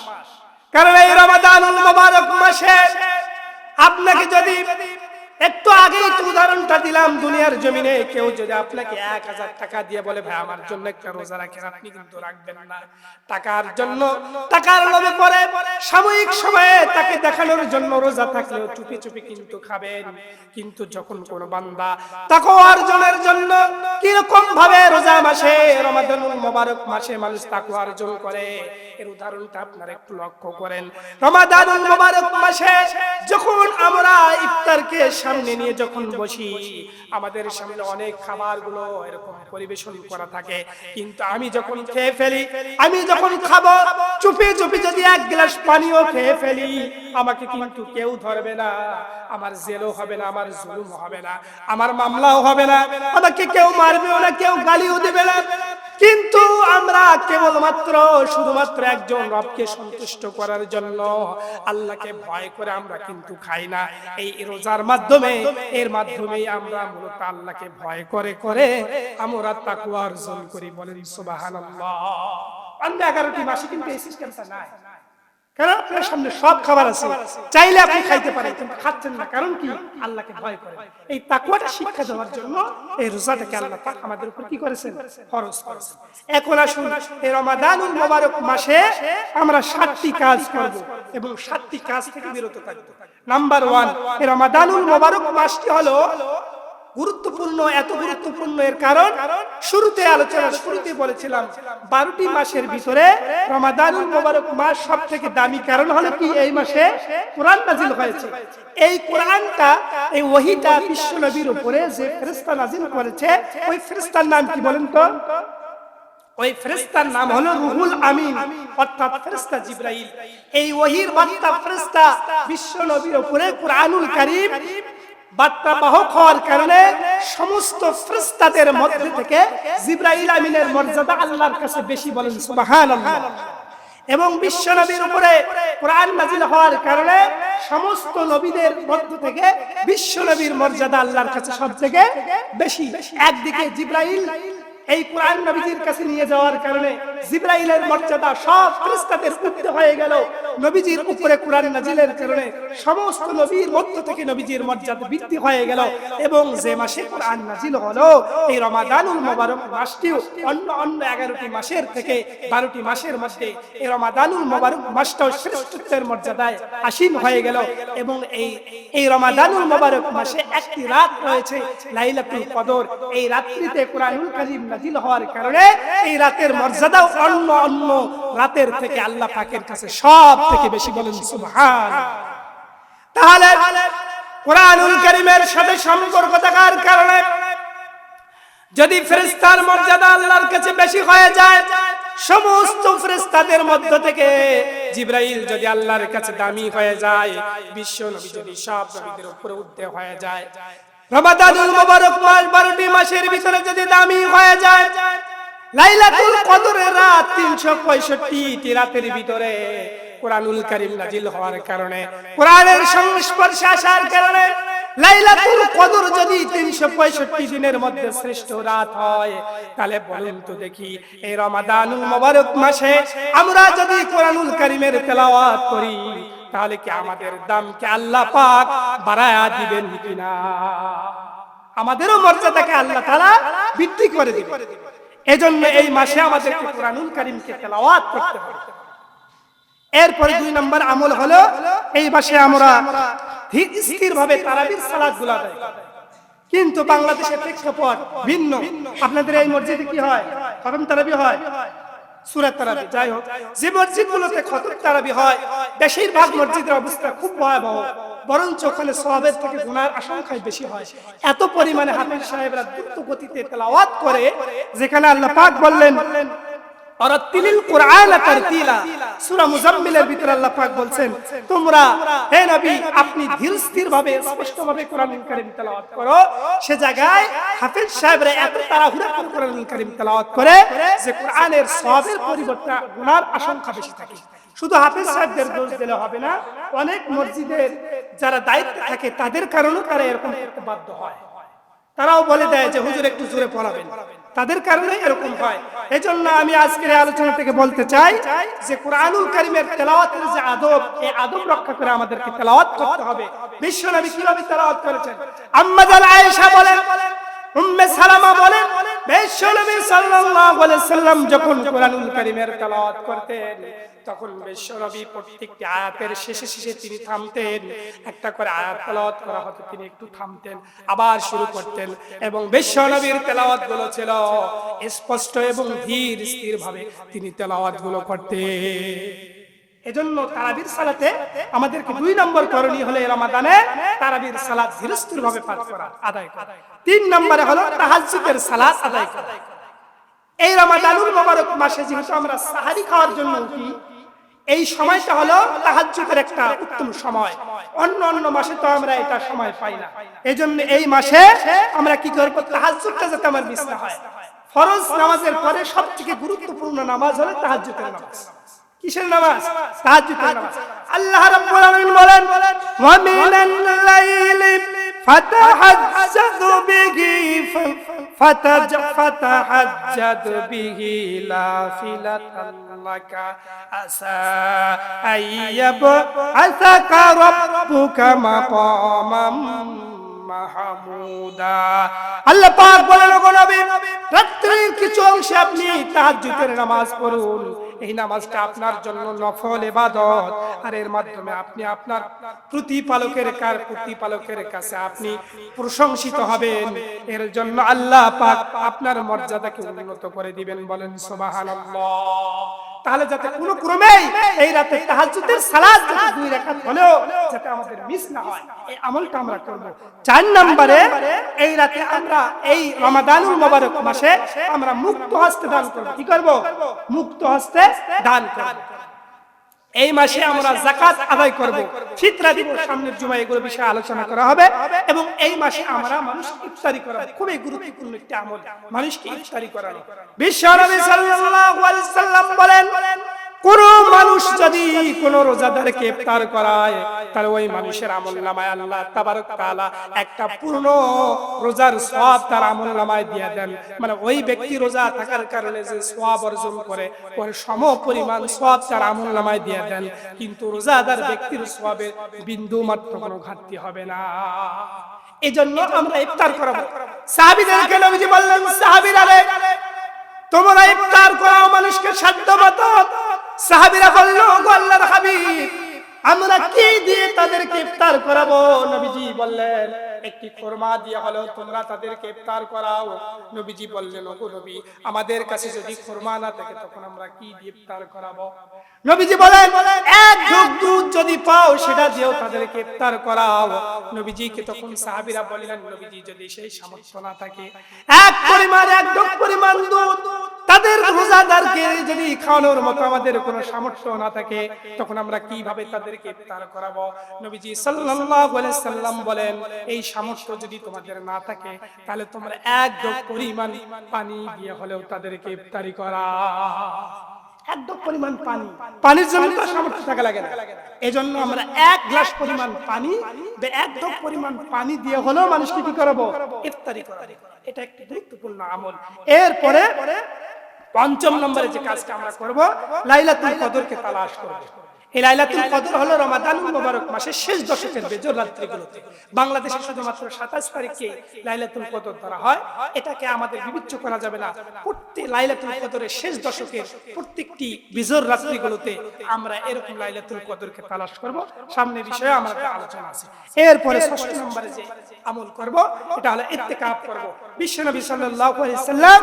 কারণ এই রমাদানুল মুবারক মাসে আপনাকে যদি একটু আগেই তো উদাহরণটা দিলাম, দুনিয়ার জমিনে কেউ যদি আপনাকে 1000 টাকা দিয়ে বলে, ভাই আমার জন্য একটা রোজা রাখেন, আপনি কিন্তু রাখবেন না। টাকার জন্য, টাকার লোভে পড়ে সাময়িক সময়ে তাকে দেখানোর জন্য রোজা থাকলেও চুপি চুপি কিন্তু খাবেন। কিন্তু যখন কোন বান্দা তাকওয়া অর্জনের জন্য কিরকম ভাবে রোজা মাসে, রমাদানুল মুবারক মাসে মানুষ তাকওয়া অর্জন করে, এর উদাহরণটা আপনারা একটু লক্ষ্য করেন। রমাদানুল মুবারক মাসে যখন আমরা ইফতারকে সামনে নিয়ে যখন বসি, আমাদের সামনে অনেক খাবারগুলো এরকম পরিবেশন করা থাকে, কিন্তু আমি যখন খেয়ে ফেলি, আমি যখন খাবো চুপি চুপি যদি এক গ্লাস পানিও খেয়ে ফেলি, আমাকে কিন্তু কেউ ধরবে না, আমার জেলও হবে না, আমার জুলুম হবে না, আমার মামলাও হবে না, আমাকে কেউ মারবেও না, কেউ গালিও দেবে না। কিন্তু আমরা কেবলমাত্র শুধুমাত্র একজন রবকে সন্তুষ্ট করার জন্য, আল্লাহকে ভয় করে আমরা কিন্তু খাই না। এই রোজার মাধ্যমে, এর মাধ্যমেই আমরা মূলত আল্লাহকে ভয় করে করে আমরা তাকওয়া অর্জন করি। বলেন সুবহানাল্লাহ। অন্য 11টি মাসে কিন্তু এই সিস্টেমটা নাই। কারণ আপনার সামনে সব খাবার আছে, চাইলে আপনি খাইতে পারেন, কিন্তু খাচ্ছেন না। কারণ কি? আল্লাহকে ভয় করে। এই তাকওয়াটা শিক্ষা দেওয়ার জন্য এই রোজাটাকে আল্লাহ পাক আমাদের উপর কি করেছেন? ফরজ করেছেন। এখন আসুন, এই রমাদানুল মুবারক মাসে আমরা 7টি কাজ করব এবং 7টি কাজ থেকে বিরত থাকব। নাম্বার 1, এই রমাদানুল মুবারক মাসটি হলো গুরুত্বপূর্ণ। এত গুরুত্বপূর্ণ এর কারণ শুরুতে শুরুতে বলেছিলাম, 12টি মাসের ভিতরে রমাদানুল মুবারক মাস সবথেকে দামি। কারণ হলো কি? এই মাসে কোরআন নাজিল হয়েছে। এই কোরআনটা, এই ওহীটা বিশ্ব নবীর উপরে যে ফেরেশতা নাজিল করেছে, ওই ফেরেশতার নাম কি বলেন তো? ওই ফেরেশতার নাম হলো রুহুল আমিন, অর্থাৎ ফেরেশতা জিবরাইল। এই ওহীর বার্তা ফেরেশতা বিশ্ব নবীর উপরে কোরআনুল কারীম বার্তা বাহক হওয়ার কারণে সমস্ত ফেরেশতাদের মধ্যে থেকে জিবরাইল আমিনের মর্যাদা আল্লাহর কাছে বেশি। বলেন সুবহানাল্লাহ। এবং বিশ্ব নবীর উপরে কোরআন নাজিল হওয়ার কারণে সমস্ত নবীদের মধ্য থেকে বিশ্ব নবীর মর্যাদা আল্লাহর কাছে সবথেকে বেশি। একদিকে জিবরাইল এই কোরআন নবীজির কাছে নিয়ে যাওয়ার কারণে জিবরাইলের মর্যাদা সব ফেরেশতাদের উপরে হয়ে গেল, নবীজির উপরে কোরআন নাজিলের কারণে সমস্ত নবীর মধ্য থেকে নবীজির মর্যাদা বৃদ্ধি হয়ে গেল। এবং যে মাসে কোরআন নাজিল হলো এই রমাদানুল মুবারক মাসটিও অন্য 11টি মাসের থেকে 12টি মাসের মধ্যে এই রমাদানুল মুবারক মাসটাও শ্রেষ্ঠত্বের মর্যাদায় আসীন হয়ে গেল। এবং এই রমাদানুল মুবারক মাসে একটি রাত রয়েছে লাইলাতুল কদর। এই রাত্রিতে কোরআনুল কারীম নাজিল হওয়ার কারণে এই রাতের মর্যাদাও অন্য রাতের থেকে আল্লাহ পাকের কাছে সব থেকে বেশি। বলেন সুবহানাল্লাহ। তাহলে কোরআনুল কারীমের সাথে সম্পর্ক থাকার কারণে যদি ফেরেশতার মর্যাদা আল্লাহর কাছে বেশি হয়ে যায়, সমস্ত ফেরেশতাদের মধ্য থেকে জিবরাইল যদি আল্লাহর কাছে দামি হয়ে যায়, বিশ্ব নবী যদি সব নবীদের উপরে উঠতে হয়ে যায়, রমাদানুল মুবারক মাস 12টি মাসের ভিতরে যদি দামি হয়ে যায়, লাইলাতুল কদরের রাত 365টি রাতের ভিতরে কোরআনুল কারীম নাজিল হওয়ার কারণে, কোরআনের সংস্পর্শে আসার কারণে লাইলাতুল কদর যদি 365 দিনের মধ্যে শ্রেষ্ঠ রাত হয়, তাহলে বলুন তো দেখি এই রমাদানুল মুবারক মাসে আমরা যদি কোরআনুল কারীমের তেলাওয়াত করি তাহলে কি আমাদের দামকে আল্লাহ পাক বাড়ায়া দিবেন কিনা? আমাদেরও মর্যাদাকে আল্লাহ তাআলা বৃদ্ধি করে দিবেন। এজন্য এই মাসে আমাদেরকে কোরআনুল কারীমকে তেলাওয়াত করতে হবে। এরপরে 2 নম্বর আমল হলো এই মাসে আমরা স্থিরভাবে তারাবির সালাতগুলো আদায় করি। কিন্তু বাংলাদেশের প্রেক্ষাপট ভিন্ন। আপনাদের এই মসজিদে কি হয়? খতম তারাবি হয়, সূরা তারাবি। যাই হোক, যে মসজিদগুলোতে খতম তারাবি হয় বেশিরভাগ মসজিদের অবস্থা খুব ভয়াবহ, বরঞ্চ ওখানে সওয়াবের থেকে গুনাহের আশঙ্কাই বেশি হয়। এত পরিমাণে হাফেজ সাহেবরা দ্রুত গতিতে তেলাওয়াত করে, যেখানে আল্লাহ পাক বললেন অরাতিলিল কুরআন তারতিলা, সূরা মুজাম্মিলের ভিতরে আল্লাহ পাক বলছেন তোমরা হে নবী আপনি ধীরস্থিরভাবে স্পষ্টভাবে কোরআনুল কারীম তেলাওয়াত করো। সে জায়গায় হাফেজ সাহেবরা এত তাড়াহুড়া করে কোরআনুল কারীম তেলাওয়াত করে যে কোরআনের সওয়াবের পরিবর্তে গুনার আশঙ্কা বেশি থাকে। শুধু হাফেজ সাহেবদের দোষ দিলে হবে না, অনেক মসজিদের যারা দায়িত্বে থাকে তাদের কারণেও তারা এরকম করতে বাধ্য হয়। তারাও বলে দেয় যে হুজুর একটু জোরে পড়াবেন, তাদের কারণে এরকম হয়। এজন্য আমি আজকের আলোচনা থেকে বলতে চাই যে কোরআনুল কারীমের তেলাওয়াতের যে আদব, এই আদব রক্ষা করে আমাদেরকে তেলাওয়াত করতে হবে। বিশ্ব নবী কিভাবে তেলাওয়াত করেছেন? আম্মা জান আয়েশা বলেন, উম্মে সালামা বলেন, বিশ্ব নবী সাল্লাল্লাহু আলাইহি সাল্লাম যখন কোরআনুল কারীমের তেলাওয়াত করতেন তখন বিশ্ব নবী প্রত্যেকটি আয়াতের শেষে শেষে তিনি থামতেন। একটা করে আয়াত তেলাওয়াত করা হতো, তিনি একটু থামতেন, আবার শুরু করতেন। এবং বিশ্ব নবীর তেলাওয়াত গুলো ছিল স্পষ্ট এবং ধীর স্থির ভাবে তিনি তেলাওয়াত গুলো করতেন। এজন্য তারাবির সালাতে আমাদেরকে 2 নম্বর করণীয় হলো রমাদানে তারাবির সালাত ধীরস্থির ভাবে পাঠ করা, আদায় করা। 3 নম্বরে হলো তাহাজ্জুদের সালাত আদায় করা। এই রমাদানুল মুবারক মাসে যেহেতু আমরা সাহারি খাওয়ার জন্য উঠি, এই সময়টা হলো তাহাজ্জুদের একটা উত্তম সময়। অন্য মাসে তো আমরা এটা সময় পাই না। এজন্য এই মাসে আমরা কি করব? তাহাজ্জুদটা যাতে আমার মিস না হয়। ফরজ নামাজের পরে সবথেকে গুরুত্বপূর্ণ নামাজ হলো তাহাজ্জুদের নামাজ। কিসের নামাজ? তাহাজ্জুদের নামাজ। আল্লাহ রাব্বুল আলামিন বলেন ওয়া মিনাল লাইলি ফাতাহাজ্জাদ বিহি ফাতাহাজ্জাদ বিহি নাফিলাতান লাকা আসা আইয়াবআসাকা রাব্বুকা মাকামাম মাহমুদা। আল্লাহ পাক বলেন ওগো নবী, রাত্রির কিছু অংশে আপনি তাহাজ্জুদের নামাজ পড়ুন। এই নামাজটা আপনার জন্য নফল ইবাদত, আর এর মাধ্যমে আপনি আপনার প্রতিপালকের কাছে আপনি প্রশংসিত হবেন। এর জন্য আল্লাহ পাক আপনার মর্যাদাকে উন্নত করে দিবেন। বলেন সুবহানাল্লাহ। তাহলে যাতে কোনো ক্রমেই এই রাতে তাহাজ্জুদের সালাত 2 রাকাত হলেও যাতে আমাদের মিস না হয়, এই আমলটা আমরা করব। 4 নম্বরে এই রাতে আমরা এই রমাদানুল মুবারক মাসে আমরা মুক্ত হস্তে দান করব। কি করব? মুক্ত হস্তে দান করব। এই মাসে আমরা যাকাত আদায় করব, ফিতরা দিব। সামনের জুমায় এগুলো বিষয়ে আলোচনা করা হবে। এবং এই মাসে আমরা মানুষকে ইফতারি করাবো, খুবই গুরুত্বপূর্ণ একটি আমল, মানুষকে ইফতারি করানো। বিশ্ব নবী সাল্লাল্লাহু আলাইহি সাল্লাম বলেন কোন মানুষ যদি কোন রোজাদারকে ইফতার করায় তাহলে ওই মানুষের আমলনামায় আল্লাহ তাবারক তাআলা একটা পূর্ণ রোজার সওয়াব তার আমলনামায় দিয়ে দেন। মানে ওই ব্যক্তি রোজা থাকার কারণে যে সওয়াব অর্জন করে ওর সম পরিমাণ সওয়াব তার আমলনামায় দিয়ে দেন, কিন্তু রোজাদার ব্যক্তির সওয়াবের বিন্দু মাত্র কোনো ঘাটতি হবে না। এজন্য আমরা ইফতার করাবো। সাহাবীদেরকে নবীজি বললেন, সাহাবীরা রে তোমরা ইফতার করাও মানুষকে সাধ্যমতো। সাহাবীরা বলল, ওগো আল্লাহর হাবিব আমরা কি দিয়ে তাদেরকে ইফতার করাবো? নবীজি বললেন, একটি খোরমা দিয়ে হলো তোমরা তাদেরকে ইফতার করাও। নবীজি বললেন, ওগো নবী আমাদের কাছে যদি খোরমা না থাকে তখন আমরা কি দিয়ে ইফতার করাবো? নবীজি বলেন, এক ঢোক দুধ যদি পাও সেটা দিয়েও তাদেরকে ইফতার করাও। নবীজিকে তখন সাহাবীরা বললেন, নবীজি যদি সেই সামর্থ্য না থাকে এক ঢোক পরিমাণ দুধ তাদের রোজাদারকে যদি খাওয়ানোর মতো আমাদের কোনো সামর্থ্য না থাকে তখন আমরা কিভাবে তাদেরকে ইফতার করাবো? নবীজি সাল্লাল্লাহু আলাইহি সাল্লাম বলেন, এই সামর্থ্য যদি তোমাদের না থাকে তাহলে তোমরা এক ঢোক পরিমাণ পানি দিয়ে হলেও তাদেরকে ইফতারি করা। এক ঢোক পরিমাণ পানি, পানির জন্য তো সামর্থ্য থাকা লাগে না। এজন্য আমরা এক গ্লাস পরিমাণ পানি বা এক ঢোক পরিমাণ পানি দিয়ে হলেও মানুষকে কি করাবো? ইফতারি করাবো। এটা একটা গুরুত্বপূর্ণ আমল। এরপরে পঞ্চম নম্বরে যে কাজটা আমরা করব, লাইলাতুল কদরকে তালাশ করব। এই লাইলাতুল কদর হলো রমাদানুল মুবারক মাসের শেষ দশকের বেজর রাত্রিগুলোতে। বাংলাদেশে শুধুমাত্র 27 তারিখে লাইলাতুল কদর ধরা হয়। এটাকে আমাদের বিবেচ্য করা যাবে না। প্রত্যেক লাইলাতুল কদরের শেষ দশকের প্রত্যেকটি বেজর রাত্রিগুলোতে আমরা এরকম লাইলাতুল কদরকে তালাশ করব। সামনে বিষয়ে আমাদের আলোচনা আছে। এরপরে ষষ্ঠ নম্বরে যে আমল করব এটা হলো ইত্তেকাফ করব। বিশ্বনবী সাল্লাল্লাহু আলাইহি সাল্লাম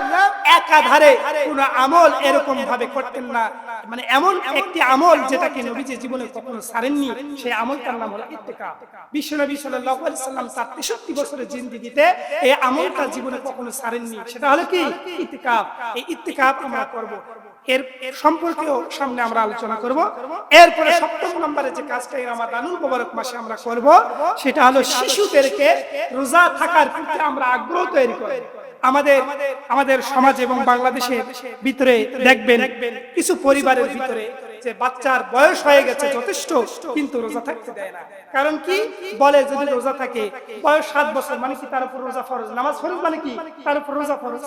একাধারে কোন আমল এরকম ভাবে করতেন না। মানে এমন একটি আমল যেটাকে নবীজি জীবনে কখনো ছাড়েননি, সেই আমলটার নাম হলো ইত্তেকাফ। বিশ্বনবী সাল্লাল্লাহু আলাইহি সাল্লাম তার 63 বছরের জিন্দেগিতে এই আমলটা জীবনে কখনো ছাড়েননি। সেটা হলো কি? ইত্তেকাফ। এই ইত্তেকাফ আমরা করব। এর সম্পর্কেও সামনে আমরা আলোচনা করব। এরপরে সপ্তম নম্বরে যে কাজটা এই রমাদানুল মুবারক মাসে আমরা করব সেটা হলো শিশুদেরকে রোজা থাকার প্রতি আমরা আগ্রহ তৈরি করব। আমাদের সমাজ এবং বাংলাদেশের ভিতরে দেখবেন কিছু পরিবারের ভিতরে যে বাচ্চার বয়স হয়ে গেছে যথেষ্ট, কিন্তু রোজা থাকতে দেয় না। কারণ কি? বলে যদি রোজা থাকে বয়স 7 বছর মানে কি তার উপর রোজা ফরজ, নামাজ ফরজ মানে কি তার উপর রোজা ফরজ,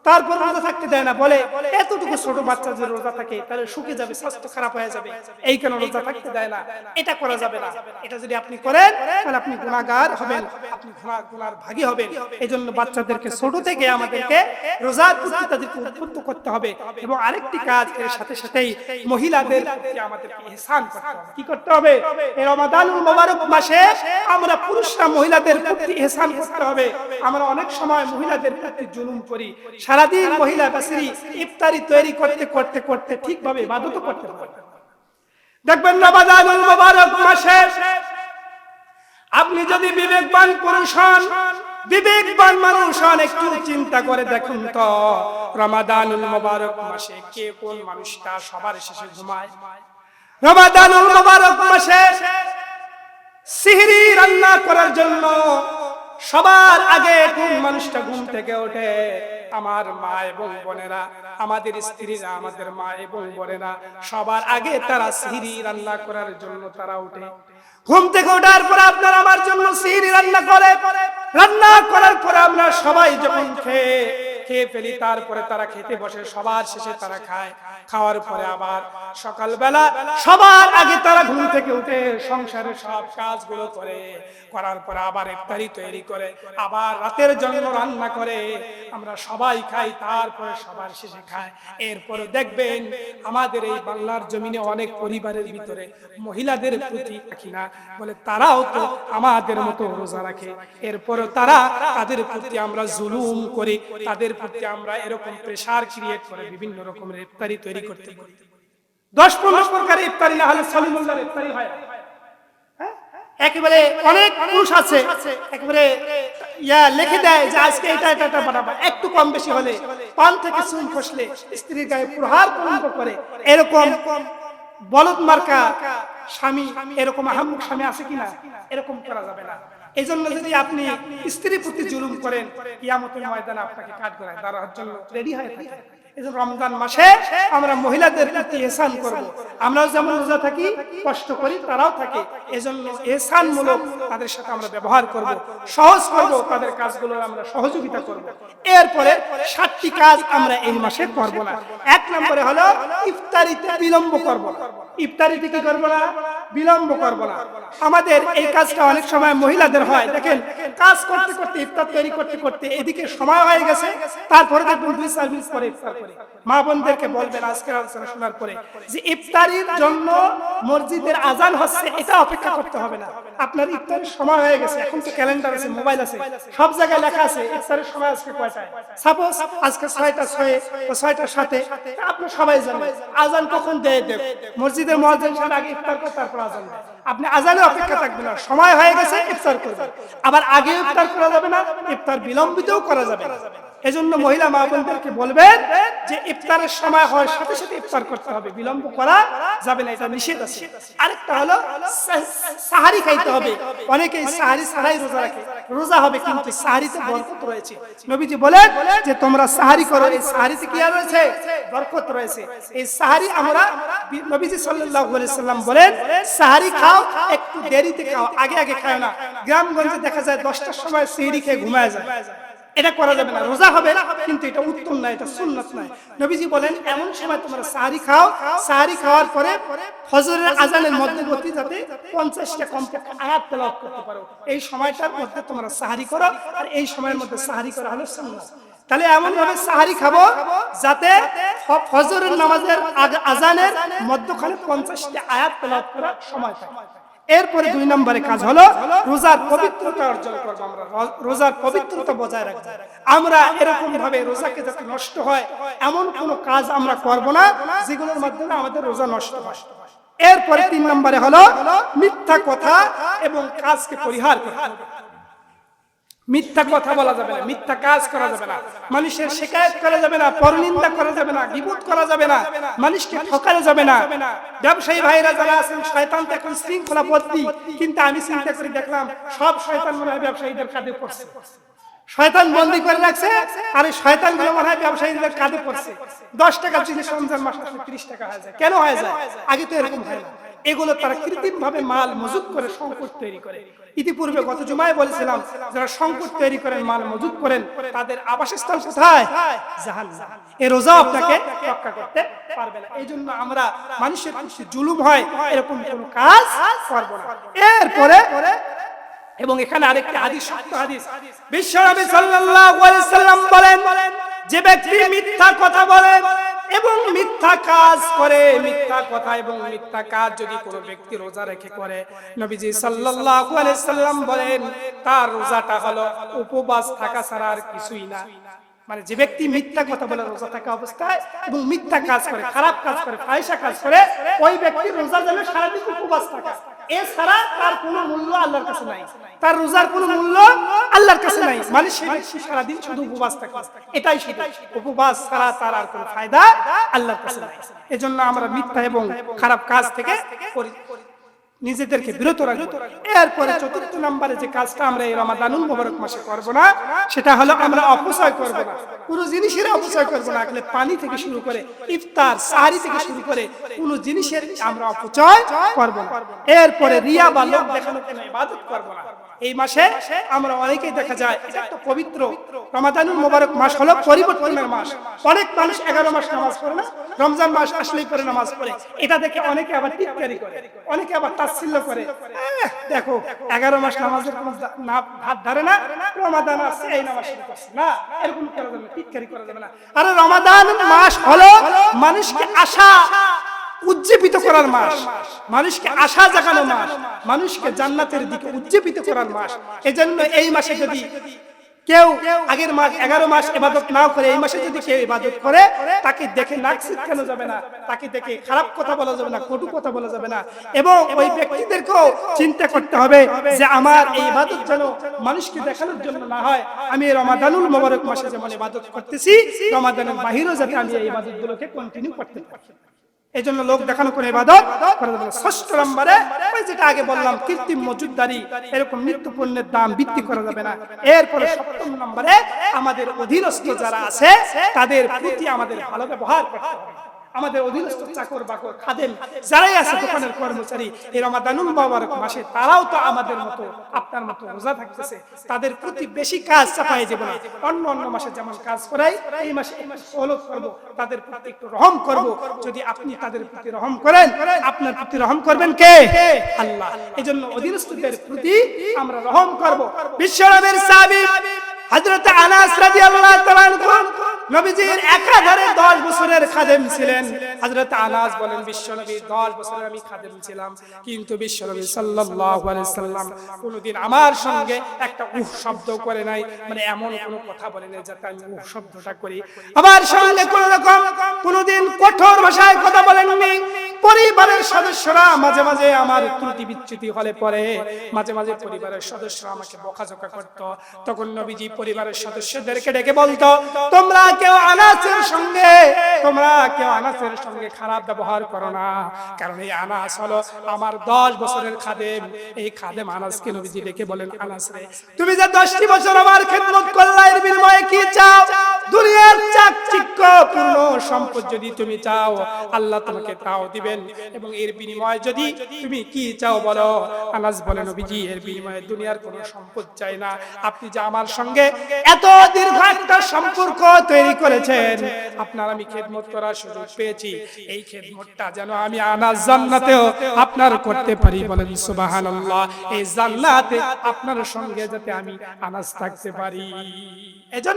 তারপর রোজা থাকতে দেয় না। বলে এতটুকু ছোট বাচ্চা যদি রোজা থাকে তাহলে শুকিয়ে যাবে, স্বাস্থ্য খারাপ হয়ে যাবে, এই কেন রোজা থাকতে দেয় না। এটা করা যাবে না। এটা যদি আপনি করেন তাহলে আপনি গুনাহগার হবেন, আপনি গুনার ভাগী হবেন। এজন্য বাচ্চাদেরকে ছোট থেকে আমাদেরকে রোজার প্রতি তাদেরকে উদ্বুদ্ধ করতে হবে। এবং আরেকটি কাজ এর সাথে সাথেই মহিলাদের প্রতি আমাদেরকে ইহসান করতে হবে। কি করতে হবে? এই রমাদানুল মুবারক মাসে আমরা পুরুষরা মহিলাদের প্রতি ইহসান করতে হবে। আমরা অনেক সময় মহিলাদের প্রতি জুলুম করি। সারাদিন মহিলা বাসরি ইফতারি তৈরি করতে করতে করতে ঠিকভাবে ইবাদত করতে পারে। দেখবেন রমাদানুল মুবারক মাসে আপনি যদি বিবেকবান পুরুষ হন, বিবেকবান মানুষ হন, একটু চিন্তা করে দেখুন তো রমাদানুল মুবারক মাসে কে কোন মানুষটা সবার শেষে ঘুমায়? রমাদানুল মুবারক মাসে সিহরি রান্না করার জন্য সবার আগে কোন মানুষটা ঘুম থেকে ওঠে? আমার মা এবং বোনেরা, আমাদের স্ত্রীরা, আমাদের মা এবং বোনেরা সবার আগে তারা সিহরি রান্না করার জন্য তারা ওঠে। ঘুম থেকে ওঠার পর আপনার আমার জন্য সিহরি রান্না করে, রান্না করার পর আমরা সবাই যখন খেয়ে ফেলি, তারপরে তারা খেতে বসে, সবার শেষে তারা খায়। খাওয়ার পরে আবার সকালবেলা সবার আগে তারা ঘুম থেকে উঠে সংসারের সব কাজগুলো করার পরে আবার ইফতারি তৈরি করে, আবার রাতের জন্য রান্না করে, আমরা সবাই খাই, তারপরে সবার শেষে খায়। এরপরে দেখবেন আমাদের এই বাংলার জমিনে অনেক পরিবারের ভিতরে মহিলাদের প্রতি রাখি না, বলে তারাও তো আমাদের মতো রোজা রাখে। এরপরে তাদের প্রতি আমরা জুলুম করি, তাদের প্রতি আমরা এরকম প্রেসার ক্রিয়েট করে বিভিন্ন রকমের ইফতারি তৈরি করতে পারি। 10-15 প্রকারের ইফতারি না হলে সলিমুল্লাহর ইফতারি হয়। একেবারে অনেক পুরুষ আছে একেবারে লিখে দেয় যে আজকে এটা বানাবো, একটু কম বেশি হলে পান থেকে চুন খসলে স্ত্রীর গায়ে প্রহার পর্যন্ত করে। এরকম বলদ মার্কা স্বামী, এরকম আহাম্মক স্বামী আছে কিনা? এরকম করা যাবে না। এই জন্য যদি আপনি স্ত্রীর প্রতি জুলুম করেন, কিয়ামতের ময়দানে আপনাকে কাঠগড়ায় দাঁড়ানোর জন্য রেডি হয়ে থাকে। এই যে রমজান মাসে আমরা মহিলাদের প্রতি ইহসান করব। আমরাও যেমন রোজা থাকি, কষ্ট করি, তারাও থাকে। এজন্য ইহসানমূলক তাদের সাথে আমরা ব্যবহার করব, সহজ করব, তাদের কাজগুলো আমরা সহযোগিতা করব। এরপরে 7টি কাজ আমরা এই মাসে করব না। 1 নম্বরে হলো ইফতারিতে বিলম্ব করব না। ইফতারিতে কি করব না? বিলম্ব করব না। আমাদের এই কাজটা অনেক সময় মহিলাদের হয়। দেখেন, কাজ করতে করতে, ইফতার তৈরি করতে করতে এদিকে সময় হয়ে গেছে, তারপরে দেখবেন 2-4 মিনিট পরে ইফতার করে। মা বোনদেরকে বলবেন আজকের আলোচনা শোনার পরে যে ইফতারির জন্য মসজিদের আজান হচ্ছে, এটা অপেক্ষা করতে হবে না। আপনার ইফতারের সময় হয়ে গেছে, এখন তো ক্যালেন্ডার আছে, মোবাইল আছে, সব জায়গায় লেখা আছে ইফতারের সময় আজকে কয়টায়। সাপোজ আজকে 6টা 6 বা 6টার সাথে, আপনি সবাই জানেন আজান কখন দেয়। মসজিদের মুয়াজ্জিন সাহেব আগে ইফতার করে তারপর আজান দেয়। আপনি আজানে অপেক্ষা থাকবেন না, সময় হয়ে গেছে ইফতার করবেন। আবার আগে ইফতার করা যাবে না, ইফতার বিলম্বিতও করা যাবে না। এজন্য মহিলা মা বোনদেরকে বলবেন যে ইফতারের সময় হয় সাথে সাথে ইফতার করতে হবে, বিলম্ব করা যাবে না, এটা নিষেধ আছে। আরেকটা হলো সাহারি খাইতে হবে। অনেকেই সাহারি ছাড়াই রোজা রাখে, রোজা হবে কিন্তু সাহারিতে বরকত রয়েছে। নবীজি বলেন যে তোমরা সাহারি করো, এই সাহারিতে কি রয়েছে? বরকত রয়েছে। এই সাহারি আমরা, নবীজি সাল্লাল্লাহু আলাইহি সাল্লাম বলেন সাহারি খাও, একটু দেরিতে খাও, আগে আগে খাও না। গ্রামগঞ্জে দেখা যায় 10টার সময় সেহরি খেয়ে ঘুমায় যায়, এটা করা যাবে না। রোজা হবে কিন্তু এটা উত্তম না, এটা সুন্নাত নয়। নবীজি বলেন এমন সময় তোমরা সাহারি খাও, সাহারি খাওয়ার পরে ফজরের আজানের মধ্যবর্তী যাতে 50টা কমপক্ষে আয়াত তেলাওয়াত করতে পারো, এই সময়টার মধ্যে তোমরা সাহারি করো। আর এই সময়ের মধ্যে সাহারি করা হলো সুন্নাত। তাহলে এমন ভাবে সাহারি খাবো যাতে ফজরের নামাজের আজানের মধ্যখানে 50টা আয়াত তেলাওয়াত করার সময় থাকে। এরপরে 2 নম্বরে কাজ হলো রোজার পবিত্রতা অর্জন করব। আমরা রোজার পবিত্রতা বজায় রাখব। আমরা এরকম ভাবে রোজাকে যাতে নষ্ট হয় এমন কোন কাজ আমরা করব না যেগুলোর মাধ্যমে আমাদের রোজা নষ্ট হয়। এরপরে 3 নম্বরে হলো মিথ্যা কথা এবং কাজকে পরিহার করতে হবে। মিথ্যা কথা বলা যাবে না, মিথ্যা কাজ করা যাবে না, মানুষের শিকায়ত করা যাবে না, পরনিন্দা করা যাবে না, গীবত করা যাবে না, মানুষকে ঠকানো যাবে না। ব্যবসায়ী ভাইরা যারা আছেন, শয়তান তো এখন শৃঙ্খলাবদ্ধ, কিন্তু আমি চিন্তা করে দেখলাম সব শয়তান মনে হয় ব্যবসায়ীদের কাঁধে পড়ছে। শয়তান বন্দী করে রাখছে, আর এই শয়তানগুলো মনে হয় ব্যবসায়ীদের কাঁধে পড়ছে। 10 টাকা জিনিস রমজান মাসে 30 টাকা হয়ে যায়। কেন হয়ে যায়? আগে তো এরকম হয় না। এগুলো তারা কৃত্রিম ভাবে মাল মজুদ করে সংকট তৈরি করে। ইতিপূর্বে গত জুমায় বলেছিলাম যারা সংকট তৈরি করেন, মাল মজুদ করেন, তাদের আবাসস্থল কোথায়? জাহান্নাম। এই রোজা আপনাকে রক্ষা করতে পারবে না। এই জন্য আমরা মানুষের প্রতি জুলুম হয় এরকম কোন কাজ করব না। এরপরে এবং এখানে আরেকটা হাদিস, সত্য হাদিস, বিশ্বনবী সাল্লাল্লাহু আলাইহি সাল্লাম বলেন যে ব্যক্তি মিথ্যা কথা বলে এবং মিথ্যা কাজ করে, মিথ্যা কথা এবং মিথ্যা কাজ যদি কোনো ব্যক্তি রোজা রেখে করে, নবীজি সাল্লাল্লাহু আলাইহি সাল্লাম বলেন তার রোজাটা হলো উপবাস থাকা ছাড়া আর কিছুই না। মানে যে ব্যক্তি মিথ্যা কথা বলে রোজা থাকা অবস্থায় এবং মিথ্যা কাজ করে, খারাপ কাজ করে, ফাহিশা কাজ করে, ওই ব্যক্তি রোজা যেন সারাদিন উপবাস থাকা, এছাড়া তার কোনো মূল্য আল্লাহর কাছে নাই। তার রোজার কোনো মূল্য আল্লাহর কাছে নাই। মানে সে সারাদিন শুধু উপবাস থাকে, এটাই শুধু উপবাস ছাড়া তার আর কোনো ফায়দা আল্লাহর কাছে নাই। এজন্য আমরা মিথ্যা এবং খারাপ কাজ থেকে নিজেদেরকে বিরত রাখবো। এরপরে 4র্থ নম্বরে যে কাজটা আমরা এই রমাদানুল মুবারক মাসে করব না, সেটা হলো আমরা অপচয় করব না। কোনো জিনিসের অপচয় করব না। আসলে পানি থেকে শুরু করে ইফতার, সাহারি থেকে শুরু করে কোনো জিনিসের আমরা অপচয় করব না। এরপরে রিয়া বা লোক দেখানোর কোনো ইবাদত করব না। এই মাসে আমরা অনেকেই দেখা যায়, এটা একটা পবিত্র রমাদানুল মুবারক মাস হলো পরিবর্তনের মাস। অনেক মানুষ 11 মাস নামাজ পড়ে না, রমজান মাস আসলেই পরে নামাজ পড়ে। এটা দেখে অনেকে আবার টিটকারি করে, অনেকে আবার তাচ্ছিল্য করে, দেখো 11 মাস নামাজের কোনো হাত ধরে না, রমাদান আসছে এই নামাজ শুরু করছে না, এরকম করা যাবে না, টিটকারি করা যাবে না। আর রমাদান মাস হলো মানুষকে আশা উজ্জীবিত করার মাস, মানুষকে আশা জাগানো মাস, মানুষকে জান্নাতের দিকে উজ্জীবিত করার মাস। এজন্য এই মাসে যদি কেউ আগের মাস 11 মাস ইবাদত না করে এই মাসে যদি কেউ ইবাদত করে, তাকে দেখে নাক ছিটকানো যাবে না, তাকে দেখে খারাপ কথা বলা যাবে না, কটু কথা বলা যাবে না। এবং ওই ব্যক্তিদেরকেও চিন্তা করতে হবে যে আমার এই ইবাদত যেন মানুষকে দেখানোর জন্য না হয়, আমি এই রমাদানুল মুবারক মাসে যেমন ইবাদত করতেছি, রমাদানের বাহিরেও যাতে আমি এই ইবাদতগুলোকে কন্টিনিউ করতে পারি। এই জন্য লোক দেখানো কোনো ইবাদত করা যাবে না। ষষ্ঠ নম্বরে ওই যেটা আগে বললাম কৃত্রিম মজুদদারি, এরকম নিত্য পণ্যের দাম বৃদ্ধি করা যাবে না। এরপরে সপ্তম নম্বরে আমাদের অধীনস্থ যারা আছে তাদের প্রতি আমাদের ভালো ব্যবহার করতে হবে। আমাদের অধীনস্থ চাকর বাকর খাদেম যারাই আছে দোকানের কর্মচারী, এই রমাদানুল মুবারক মাসে তারাও তো আমাদের মতো আপনার মতো রোজা থাকতেছে, তাদের প্রতি বেশি কাজ চাপাই দেব না। অন্য মাসে যেমন কাজ করাই এই মাসে সহলত করব, তাদের প্রতি একটু রহম করব। যদি আপনি তাদের প্রতি রহম করেন, আপনার প্রতি রহম করবেন কে? আল্লাহ। এজন্য অধীনস্থদের প্রতি আমরা রহম করব। বিশ্বনবীর সাহাবী হযরত আনাস রাদিয়াল্লাহু তাআলা নবীজির একাধারে 10 বছরের খাদেম ছিলেন। হযরত আনাস বলেন বিশ্বনবীর 10 বছরের আমি খাদেম ছিলাম, কিন্তু বিশ্বনবী সাল্লাল্লাহু আলাইহি সাল্লাম কোনদিন আমার সঙ্গে একটা উহ শব্দ করে নাই, মানে এমন কোন কথা বলে নাই যাতে আমি উহ শব্দটা করি। আমার সঙ্গে কোন রকম কোনদিন কঠোর ভাষায় কথা বলেননি। পরিবারের সদস্যরা মাঝে মাঝে আমার ত্রুটি বিচ্যুতি হলে পরে মাঝে মাঝে পরিবারের সদস্যরা আমাকে বকাঝকা করত, তখন নবীজি পরিবারের সদস্যদেরকে ডেকে বলতো, তোমরা কেউ আনাসের সঙ্গে খারাপ ব্যবহার করো না, কারণ এই আনাস হলো আমার 10 বছরের খাদেম। এই খাদেম আনাসকে নবীজি ডেকে বলেন, আনাস রে, তুমি যে 10টি বছর আমার খেদমত করলা, এর বিনিময়ে কি চাও? দুনিয়ার চাকচিক্য পূর্ণ সম্পদ যদি তুমি চাও, আল্লাহ তোমাকে তাও দিবেন, এবং এর বিনিময়ে যদি তুমি কি চাও বলো। আনাস বলে, নবীজি এর বিনিময়ে দুনিয়ার কোনো সম্পদ চাই না, আপনি যে আমার সঙ্গে এত দীর্ঘ একটা সম্পর্ক তৈরি করেছেন, আপনার আমি খেদমত করার সুযোগ পেয়েছি, এই খেদমতটা যেন আমি আনাস জান্নাতেও আপনার করতে পারি। বলেন সুবহানাল্লাহ। এই জান্নাতে আপনার সঙ্গে যাতে আমি আনাস থাকতে পারি।